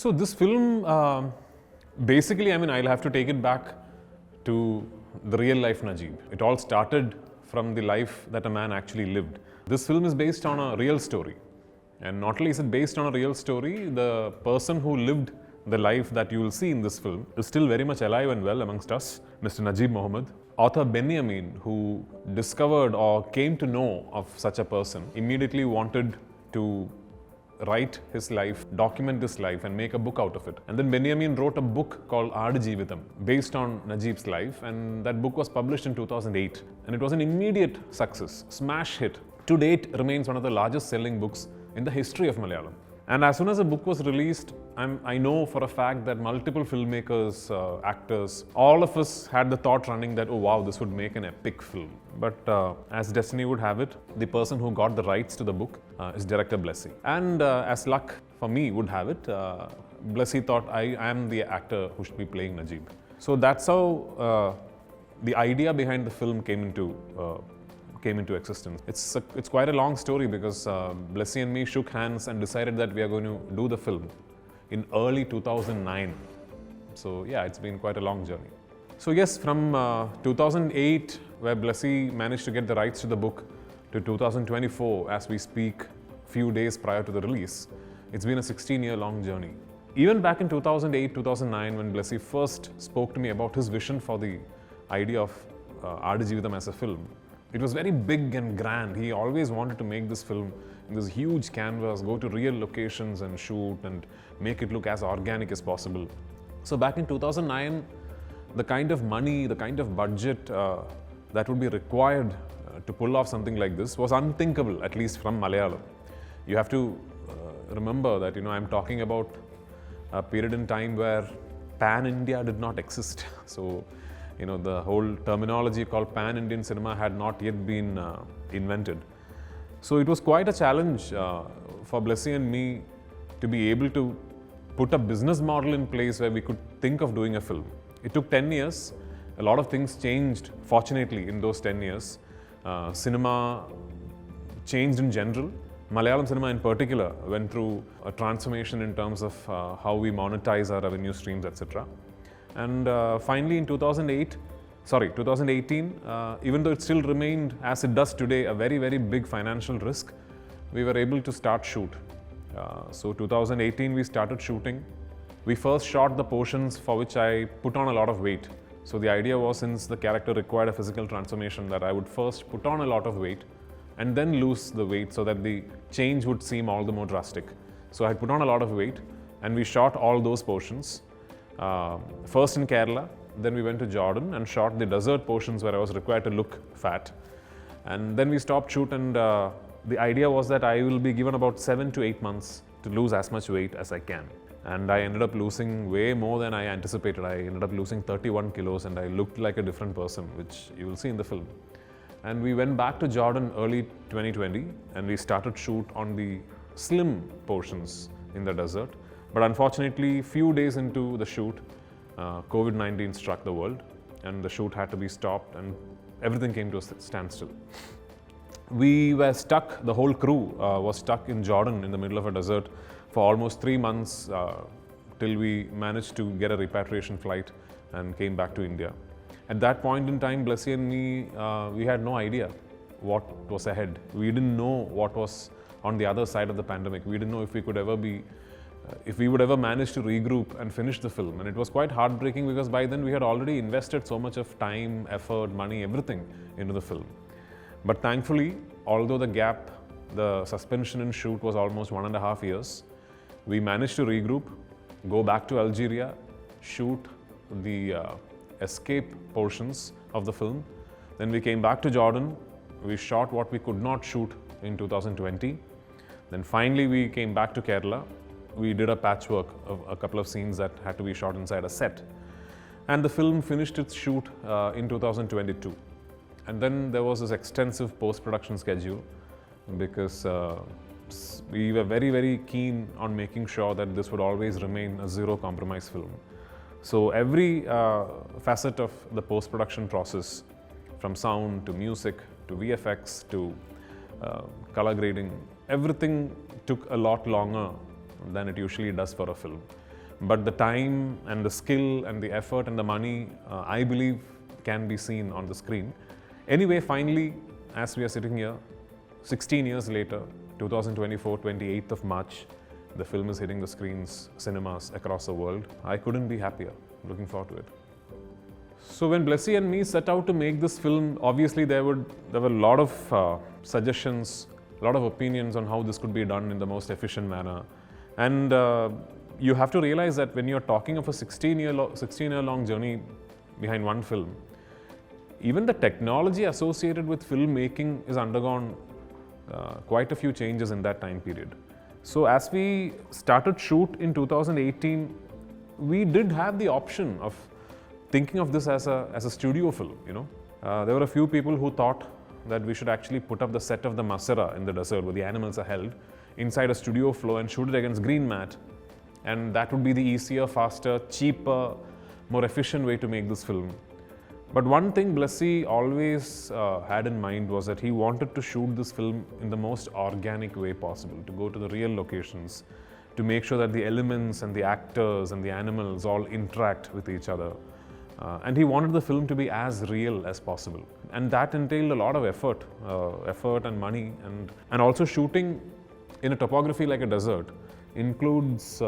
So this film, basically, I mean, I'll have to take it back to the real life Najib. It all started from the life that a man actually lived. This film is based on a real story. And not only is it based on a real story, the person who lived the life that you will see in this film is still very much alive and well amongst us, Mr. Najib Mohammed. Author Benjamin, who discovered or came to know of such a person, immediately wanted to write his life, document his life and make a book out of it. And then Benjamin wrote a book called Aadujeevitham based on Najib's life, and that book was published in 2008. And it was an immediate success, smash hit. To date, remains one of the largest selling books in the history of Malayalam. And as soon as the book was released, I know for a fact that multiple filmmakers, actors, all of us had the thought running that, oh wow, this would make an epic film. But as destiny would have it, the person who got the rights to the book is director Blessy. And as luck for me would have it, Blessy thought I am the actor who should be playing Najib. So that's how the idea behind the film came into existence. It's quite a long story because Blessy and me shook hands and decided that we are going to do the film in early 2009. So yeah, it's been quite a long journey. So yes, from 2008, where Blessy managed to get the rights to the book, to 2024, as we speak, few days prior to the release, it's been a 16-year-long journey. Even back in 2008, 2009, when Blessy first spoke to me about his vision for the idea of Aadujeevitham as a film, it was very big and grand. He always wanted to make this film in this huge canvas, go to real locations and shoot and make it look as organic as possible. So back in 2009, the kind of money, the kind of budget that would be required to pull off something like this was unthinkable, at least from Malayalam. You have to remember that, I'm talking about a period in time where Pan-India did not exist. So, the whole terminology called Pan-Indian cinema had not yet been invented. So it was quite a challenge for Blessy and me to be able to put a business model in place where we could think of doing a film. It took 10 years. A lot of things changed, fortunately, in those 10 years. Cinema changed in general. Malayalam cinema in particular went through a transformation in terms of how we monetize our revenue streams, etc. And finally in 2018, even though it still remained, as it does today, a very, very big financial risk, we were able to start shoot. So 2018 we started shooting. We first shot the portions for which I put on a lot of weight. So the idea was, since the character required a physical transformation, that I would first put on a lot of weight and then lose the weight so that the change would seem all the more drastic. So I had put on a lot of weight and we shot all those portions. First in Kerala, then we went to Jordan and shot the desert portions where I was required to look fat. And then we stopped shoot, and the idea was that I will be given about 7 to 8 months to lose as much weight as I can. And I ended up losing way more than I anticipated. I ended up losing 31 kilos and I looked like a different person, which you will see in the film. And we went back to Jordan early 2020 and we started shoot on the slim portions in the desert. But unfortunately, few days into the shoot, COVID-19 struck the world and the shoot had to be stopped and everything came to a standstill. We were stuck, the whole crew was stuck in Jordan in the middle of a desert for almost 3 months till we managed to get a repatriation flight and came back to India. At that point in time, Blessy and me, we had no idea what was ahead. We didn't know what was on the other side of the pandemic. We didn't know if we could ever be if we would ever manage to regroup and finish the film. And it was quite heartbreaking because by then we had already invested so much of time, effort, money, everything into the film. But thankfully, although the suspension in shoot was almost 1.5 years, we managed to regroup, go back to Algeria, shoot the escape portions of the film. Then we came back to Jordan, we shot what we could not shoot in 2020. Then finally we came back to Kerala. We did a patchwork of a couple of scenes that had to be shot inside a set. And the film finished its shoot in 2022. And then there was this extensive post-production schedule because we were very, very keen on making sure that this would always remain a zero-compromise film. So every facet of the post-production process, from sound to music to VFX to color grading, everything took a lot longer than it usually does for a film. But the time and the skill and the effort and the money, I believe, can be seen on the screen. Anyway, finally, as we are sitting here, 16 years later, 2024, 28th of March, the film is hitting the screens, cinemas across the world. I couldn't be happier. Looking forward to it. So when Blessy and me set out to make this film, obviously there were a lot of suggestions, a lot of opinions on how this could be done in the most efficient manner. And you have to realize that when you're talking of a 16-year-long journey behind one film, even the technology associated with filmmaking has undergone quite a few changes in that time period. So as we started shoot in 2018, we did have the option of thinking of this as a studio film, you know. There were a few people who thought that we should actually put up the set of the Masera in the desert where the animals are held inside a studio floor and shoot it against green mat. And that would be the easier, faster, cheaper, more efficient way to make this film. But one thing Blessy always had in mind was that he wanted to shoot this film in the most organic way possible, to go to the real locations, to make sure that the elements and the actors and the animals all interact with each other. And he wanted the film to be as real as possible. And that entailed a lot of effort and money. And also shooting in a topography like a desert involves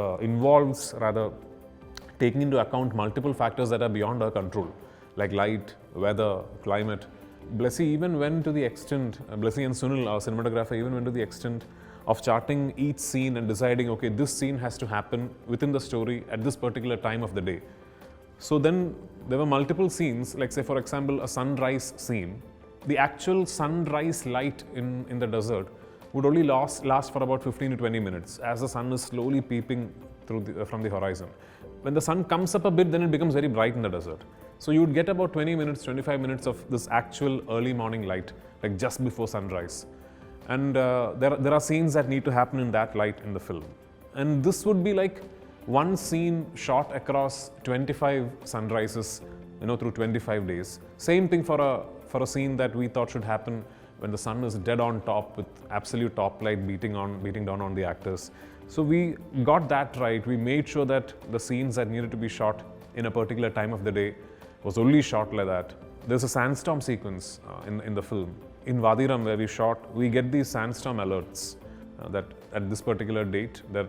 taking into account multiple factors that are beyond our control, like light, weather, climate. Blessy even went to the extent, Blessy and Sunil, our cinematographer, even went to the extent of charting each scene and deciding, okay, this scene has to happen within the story at this particular time of the day. So then there were multiple scenes, like say for example, a sunrise scene. The actual sunrise light in the desert would only last for about 15 to 20 minutes as the sun is slowly peeping through from the horizon. When the sun comes up a bit, then it becomes very bright in the desert. So you would get about 20 minutes, 25 minutes of this actual early morning light, like just before sunrise. And there are scenes that need to happen in that light in the film. And this would be like one scene shot across 25 sunrises, through 25 days. Same thing for a scene that we thought should happen when the sun is dead on top with absolute top light beating down on the actors. So we got that right. We made sure that the scenes that needed to be shot in a particular time of the day was only shot like that. There's a sandstorm sequence in the film. In Vadiram, where we shot, we get these sandstorm alerts that at this particular date that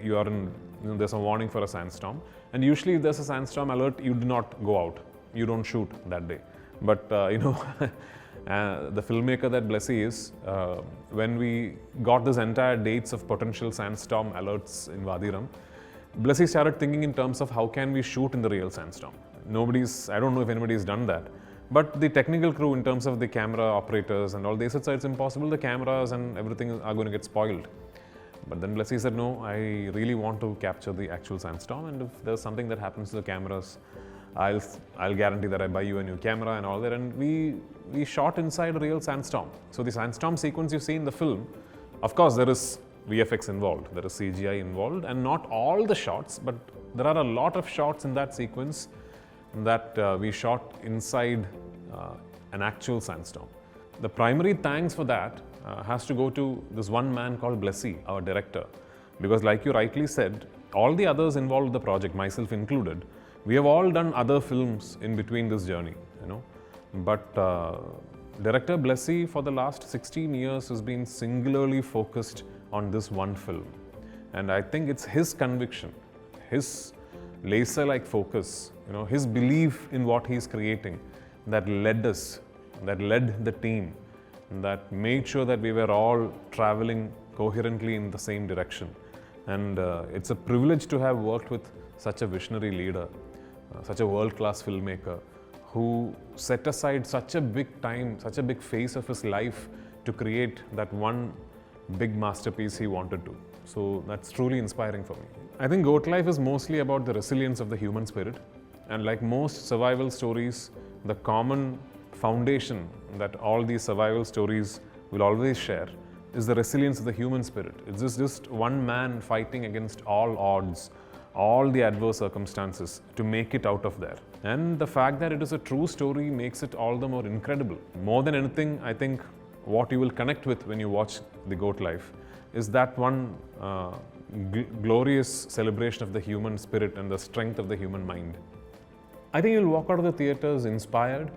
you are in, there's a warning for a sandstorm. And usually if there's a sandstorm alert, you do not go out. You don't shoot that day. But the filmmaker that Blessy is, when we got this entire dates of potential sandstorm alerts in Vadiram, Blessy started thinking in terms of how can we shoot in the real sandstorm. I don't know if anybody's done that. But the technical crew, in terms of the camera operators and all, they said, it's impossible, the cameras and everything are going to get spoiled. But then Blessy said, no, I really want to capture the actual sandstorm, and if there's something that happens to the cameras, I'll guarantee that I buy you a new camera and all that. And we shot inside a real sandstorm. So the sandstorm sequence you see in the film, of course there is VFX involved, there is CGI involved, and not all the shots, but there are a lot of shots in that sequence that we shot inside an actual sandstorm. The primary thanks for that has to go to this one man called Blessy, our director. Because like you rightly said, all the others involved in the project, myself included, we have all done other films in between this journey, But director Blessy for the last 16 years has been singularly focused on this one film. And I think it's his conviction, his laser-like focus, his belief in what he's creating that led the team, that made sure that we were all traveling coherently in the same direction. And it's a privilege to have worked with such a visionary leader, such a world-class filmmaker who set aside such a big time, such a big phase of his life to create that one big masterpiece he wanted to. So that's truly inspiring for me. I think Goat Life is mostly about the resilience of the human spirit. And like most survival stories, the common foundation that all these survival stories will always share is the resilience of the human spirit. It's just one man fighting against all odds, all the adverse circumstances to make it out of there. And the fact that it is a true story makes it all the more incredible. More than anything, I think what you will connect with when you watch The Goat Life is that one glorious celebration of the human spirit and the strength of the human mind. I think you'll walk out of the theatres inspired.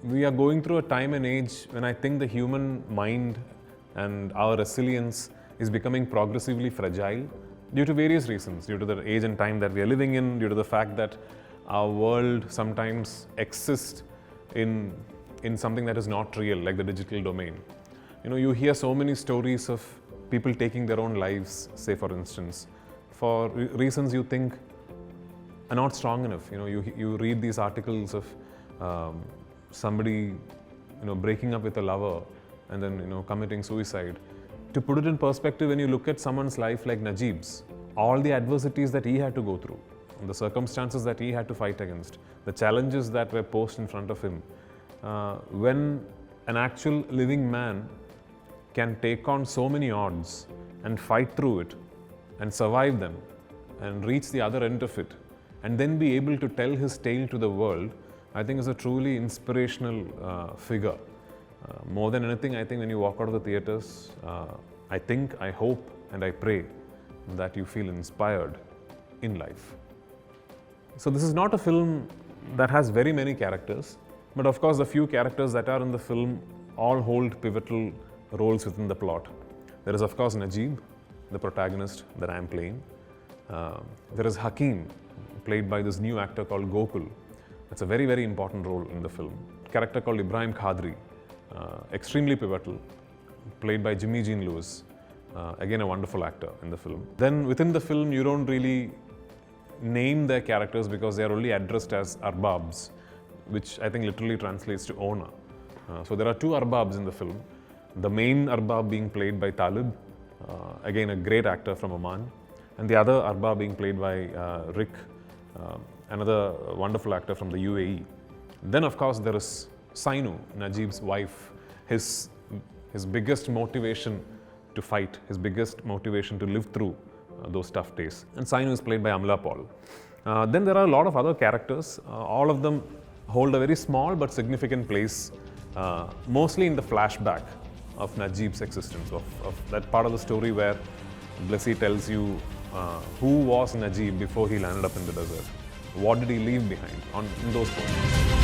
We are going through a time and age when I think the human mind and our resilience is becoming progressively fragile due to various reasons, due to the age and time that we are living in, due to the fact that our world sometimes exists in something that is not real, like the digital domain. You hear so many stories of people taking their own lives, say for instance, for reasons you think are not strong enough. You read these articles of somebody breaking up with a lover and then committing suicide. To put it in perspective, when you look at someone's life like Najeeb's, all the adversities that he had to go through, the circumstances that he had to fight against, the challenges that were posed in front of him, when an actual living man can take on so many odds and fight through it and survive them and reach the other end of it and then be able to tell his tale to the world, I think is a truly inspirational figure. More than anything, I think when you walk out of the theatres, I hope and I pray that you feel inspired in life. So this is not a film that has very many characters, but of course the few characters that are in the film all hold pivotal roles within the plot. There is of course Najeeb, the protagonist that I am playing. There is Hakeem, played by this new actor called Gokul. That's a very, very important role in the film. A character called Ibrahim Khadri, extremely pivotal, played by Jimmy Jean Lewis, again a wonderful actor in the film. Then within the film you don't really name their characters because they are only addressed as Arbabs, which I think literally translates to owner. So there are two Arbabs in the film. The main Arbab being played by Talib, again a great actor from Oman, and the other Arbab being played by Rick, another wonderful actor from the UAE. Then of course there is Sainu, Najeeb's wife, his biggest motivation to fight, his biggest motivation to live through those tough days. And Sainu is played by Amala Paul. Then there are a lot of other characters. All of them hold a very small but significant place, mostly in the flashback of Najeeb's existence, of that part of the story where Blessy tells you who was Najeeb before he landed up in the desert. What did he leave behind in those points?